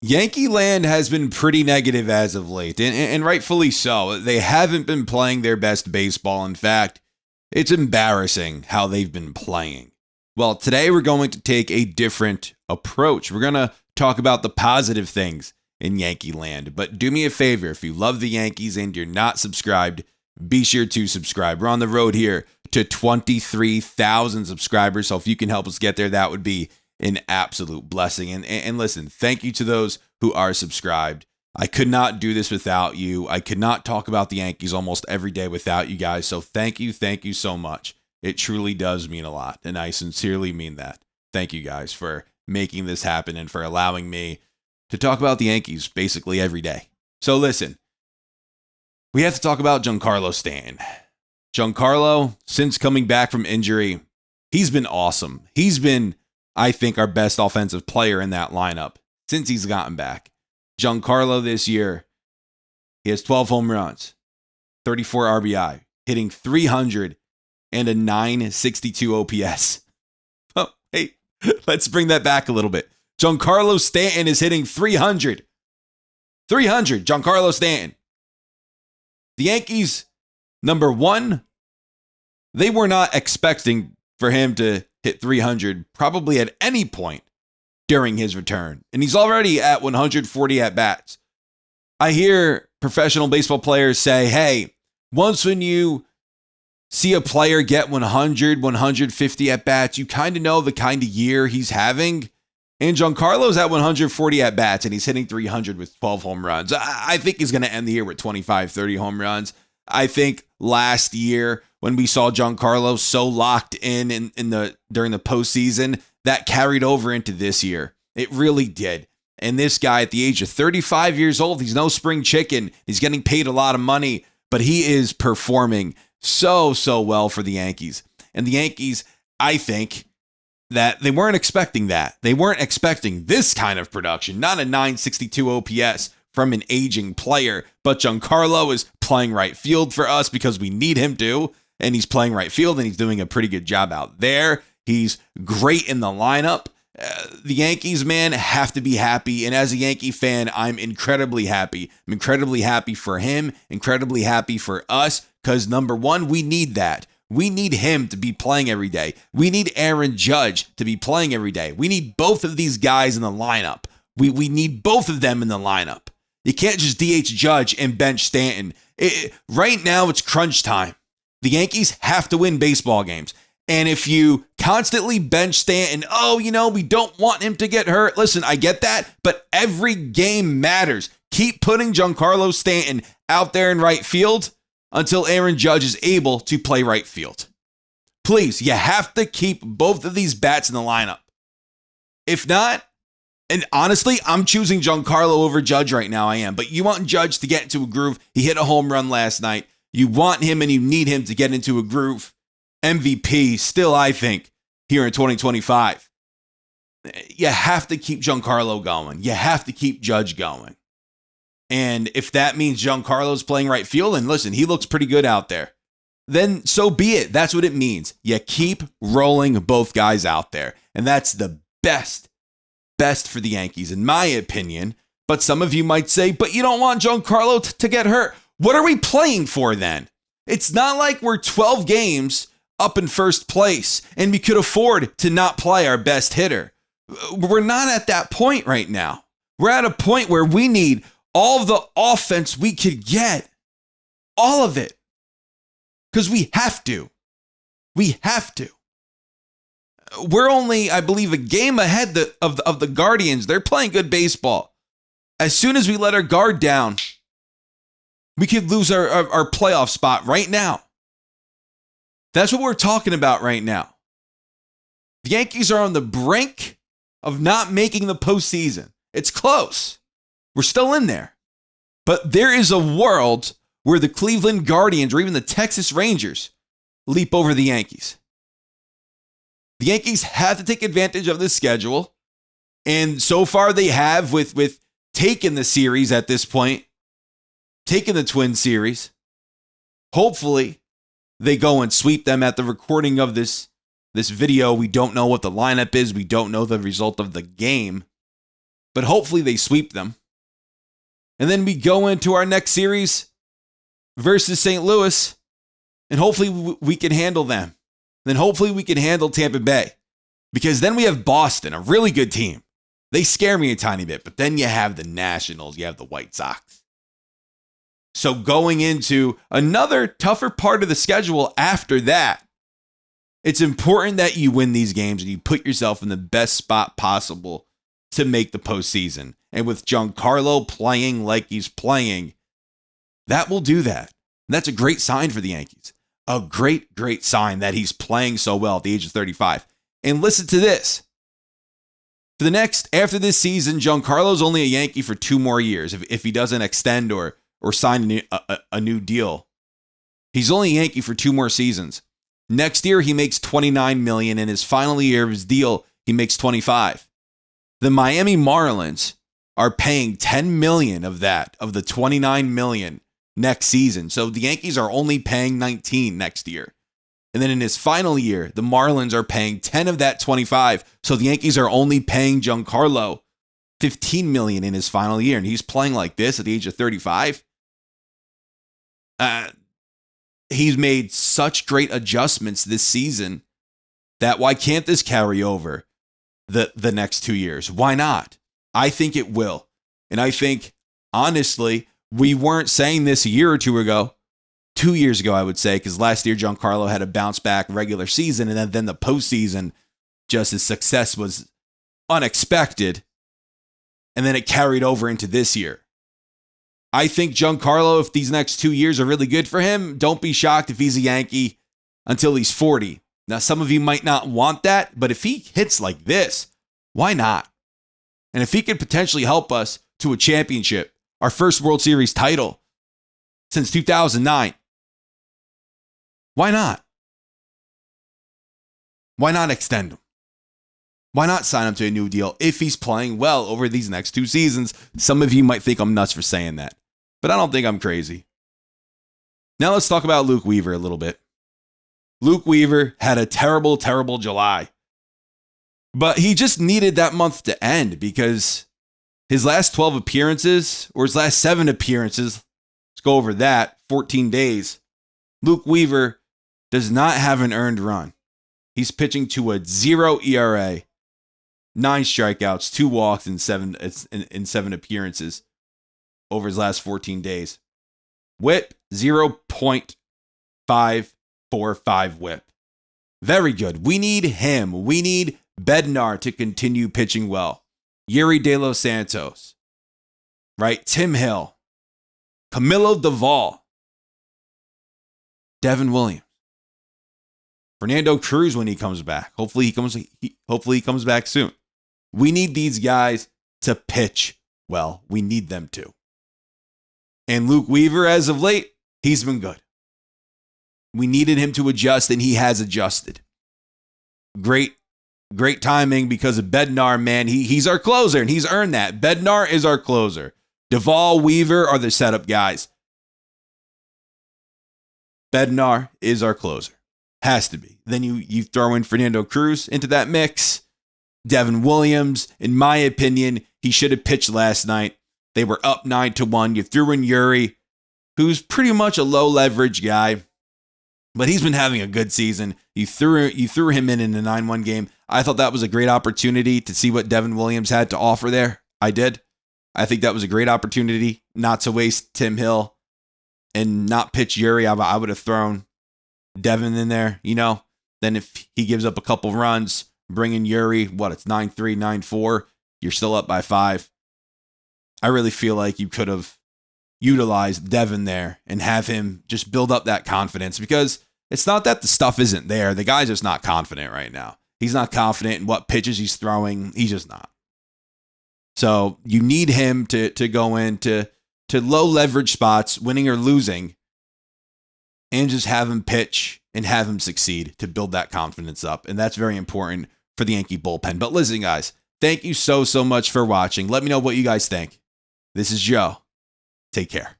Yankee land has been pretty negative as of late, and rightfully so. They haven't been playing their best baseball. In fact, it's embarrassing how they've been playing. Well, today we're going to take a different approach. We're going to talk about the positive things in Yankee land. But do me a favor, if you love the Yankees and you're not subscribed, be sure to subscribe. We're on the road here to 23,000 subscribers. So if you can help us get there, that would be an absolute blessing. And listen, thank you to those who are subscribed. I could not do this without you. I could not talk about the Yankees almost every day without you guys. So thank you so much. It truly does mean a lot. And I sincerely mean that. Thank you guys for making this happen and for allowing me to talk about the Yankees basically every day. So listen, we have to talk about Giancarlo Stanton. Giancarlo, since coming back from injury, he's been awesome. He's been, I think, our best offensive player in that lineup since he's gotten back. Giancarlo this year, he has 12 home runs, 34 RBI, hitting 300 and a 962 OPS. Oh, hey, let's bring that back a little bit. Giancarlo Stanton is hitting 300. 300, Giancarlo Stanton. The Yankees, number one, they were not expecting for him to hit 300 probably at any point during his return. And he's already at 140 at-bats. I hear professional baseball players say, hey, once when you see a player get 100, 150 at-bats, you kind of know the kind of year he's having. And Giancarlo's at 140 at-bats, and he's hitting 300 with 12 home runs. I think he's going to end the year with 25, 30 home runs. I think last year when we saw Giancarlo so locked in during the postseason, that carried over into this year. It really did. And this guy at the age of 35 years old, he's no spring chicken. He's getting paid a lot of money, but he is performing so well for the Yankees. And the Yankees, I think, that they weren't expecting that. They weren't expecting this kind of production, not a 962 OPS from an aging player. But Giancarlo is playing right field for us because we need him to. And he's playing right field, and he's doing a pretty good job out there. He's great in the lineup. The Yankees, man, have to be happy. And as a Yankee fan, I'm incredibly happy. I'm incredibly happy for him, incredibly happy for us, because number one, we need that. We need him to be playing every day. We need Aaron Judge to be playing every day. We need both of these guys in the lineup. We need both of them in the lineup. You can't just DH Judge and bench Stanton. Right now, it's crunch time. The Yankees have to win baseball games. And if you constantly bench Stanton, we don't want him to get hurt. Listen, I get that, but every game matters. Keep putting Giancarlo Stanton out there in right field until Aaron Judge is able to play right field. Please, you have to keep both of these bats in the lineup. If not, and honestly, I'm choosing Giancarlo over Judge right now, I am. But you want Judge to get into a groove. He hit a home run last night. You want him and you need him to get into a groove. MVP, still, I think, here in 2025. You have to keep Giancarlo going. You have to keep Judge going. And if that means Giancarlo's playing right field, and listen, he looks pretty good out there, then so be it. That's what it means. You keep rolling both guys out there. And that's the best for the Yankees, in my opinion. But some of you might say, but you don't want Giancarlo to get hurt. What are we playing for then? It's not like we're 12 games up in first place and we could afford to not play our best hitter. We're not at that point right now. We're at a point where we need all of the offense we could get. All of it. Because we have to. We have to. We're only, I believe, a game ahead of the Guardians. They're playing good baseball. As soon as we let our guard down, we could lose our playoff spot right now. That's what we're talking about right now. The Yankees are on the brink of not making the postseason. It's close. We're still in there. But there is a world where the Cleveland Guardians or even the Texas Rangers leap over the Yankees. The Yankees have to take advantage of this schedule. And so far they have with taking the series at this point, taking the Twin series. Hopefully they go and sweep them. At the recording of this video, we don't know what the lineup is. We don't know the result of the game. but hopefully they sweep them. And then we go into our next series versus St. Louis, and hopefully we can handle them. Then hopefully we can handle Tampa Bay, because then we have Boston, a really good team. They scare me a tiny bit, but then you have the Nationals, you have the White Sox. So going into another tougher part of the schedule after that, it's important that you win these games and you put yourself in the best spot possible to make the postseason. And with Giancarlo playing like he's playing, that will do that. And that's a great sign for the Yankees. A great, great sign that he's playing so well at the age of 35. And listen to this. After this season, Giancarlo's only a Yankee for 2 more years. If he doesn't extend or sign a new deal, he's only a Yankee for 2 more seasons. Next year, he makes $29 million. In his final year of his deal, he makes $25. The Miami Marlins are paying $10 million of that, of the $29 million next season. So the Yankees are only paying $19 next year. And then in his final year, the Marlins are paying 10 of that 25. So the Yankees are only paying Giancarlo $15 million in his final year. And he's playing like this at the age of 35. He's made such great adjustments this season that why can't this carry over the next 2 years? Why not? I think it will. And I think, honestly, we weren't saying this a year or two ago. 2 years ago, I would say, because last year Giancarlo had a bounce back regular season, and then the postseason, just his success was unexpected, and then it carried over into this year. I think Giancarlo, if these next 2 years are really good for him, don't be shocked if he's a Yankee until he's 40. Now, some of you might not want that, but if he hits like this, why not? And if he could potentially help us to a championship, our first World Series title since 2009, why not? Why not extend him? Why not sign him to a new deal if he's playing well over these next 2 seasons? Some of you might think I'm nuts for saying that, but I don't think I'm crazy. Now let's talk about Luke Weaver a little bit. Luke Weaver had a terrible, terrible July, but he just needed that month to end because his last 12 appearances, or his last 7 appearances, let's go over that, 14 days, Luke Weaver does not have an earned run. He's pitching to a 0 ERA, 9 strikeouts, 2 walks in 7 appearances over his last 14 days. WHIP, 0.545 WHIP. Very good. We need him. We need Bednar to continue pitching well. Yuri De Los Santos, right? Tim Hill, Camilo Duvall, Devin Williams, Fernando Cruz when he comes back. Hopefully he comes back soon. We need these guys to pitch well. We need them to. And Luke Weaver, as of late, he's been good. We needed him to adjust, and he has adjusted. Great timing because of Bednar, man. He's our closer, and he's earned that. Bednar is our closer. Duvall, Weaver are the setup guys. Bednar is our closer. Has to be. Then you throw in Fernando Cruz into that mix. Devin Williams, in my opinion, he should have pitched last night. They were up 9-1. You threw in Yuri, who's pretty much a low leverage guy, but he's been having a good season. You threw him in the 9-1 game. I thought that was a great opportunity to see what Devin Williams had to offer there. I did. I think that was a great opportunity not to waste Tim Hill and not pitch Yuri. I would have thrown Devin in there, Then if he gives up a couple runs, bring in Yuri, it's 9-3, 9-4, you're still up by 5. I really feel like you could have utilized Devin there and have him just build up that confidence, because it's not that the stuff isn't there. The guy's just not confident right now. He's not confident in what pitches he's throwing. He's just not. So you need him to go into low leverage spots, winning or losing, and just have him pitch and have him succeed to build that confidence up. And that's very important for the Yankee bullpen. But listen, guys, thank you so much for watching. Let me know what you guys think. This is Joe. Take care.